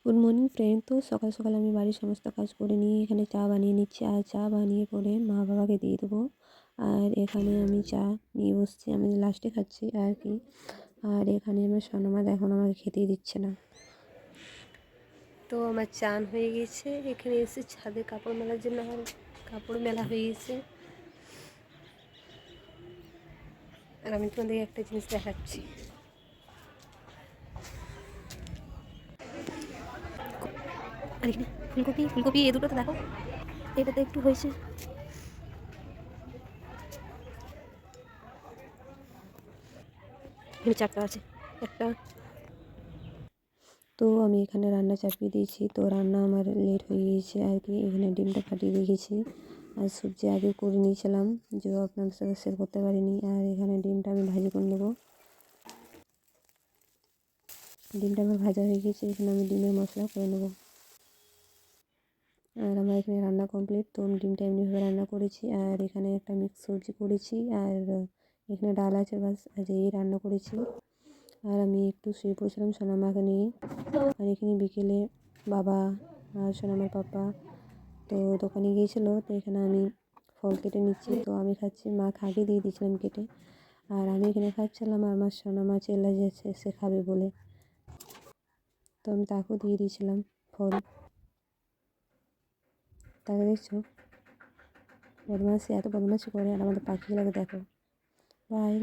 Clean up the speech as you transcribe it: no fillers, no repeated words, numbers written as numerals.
Good morning friend. তো সকাল সকাল আমি বাড়ির সমস্ত কাজ করে নিয়ে এখানে চা বানিয়ে নিচ্ছি, আর চা বানিয়ে পরে মা বাবাকে দিয়ে দেবো। আর এখানে আমি চা নিয়ে বসছি, আমি লাস্টে খাচ্ছি আর কি। আর এখানে আমার সোনামা এখন আমাকে খেতেই দিচ্ছে না। তো আমার চান হয়ে গেছে, এখানে এসে ছাদে কাপড় মেলার জন্য আমার কাপড় মেলা হয়ে গেছে। আর আমি তোমাদের একটা জিনিস দেখাচ্ছি। আর এখানে ফুলকপি ফুলকপি এ দুটো তো দেখো, এটাতে একটু হয়েছে। এখানে চারটা আছে একটা। তো আমি এখানে রান্না চাপিয়ে দিয়েছি, তো রান্না আমার লেট হয়ে গিয়েছে আর কি। এখানে ডিমটা ফাটিয়ে রেখেছি, আর সবজি আগে করে নিয়েছিলাম, যে আপনাদের সাথে শেয়ার করতে পারিনি। আর এখানে ডিমটা আমি ভাজি করে নেবো। ডিমটা আমার ভাজা হয়ে গিয়েছে, এখানে আমি ডিমের মশলা করে নেবো। আর আমার এখানে রান্না কমপ্লিট। তো আমি ডিমটা এমনিভাবে রান্না করেছি, আর এখানে একটা মিক্স সবজি করেছি, আর এখানে ডাল আছে, বাস আজ এই রান্না করেছি। আর আমি একটু শুয়ে পড়েছিলাম সোনামাকে নিয়ে। আর এখানে বিকেলে বাবা আর সোনামার পাপা তো দোকানে গিয়েছিলো, তো এখানে আমি ফল কেটে নিচ্ছি। তো আমি খাচ্ছি, মা খাগে দিয়ে দিয়েছিলাম কেটে, আর আমি এখানে খাচ্ছিলাম। আর আমার সোনামা চেল্লা যাচ্ছে সে খাবে বলে, তো আমি তাকেও দিয়ে দিয়েছিলাম ফল। তাকে দেখছো বদমাশি, এত বদমাশি করে। আর আমাদের পাখিগুলোকে দেখো। বাই।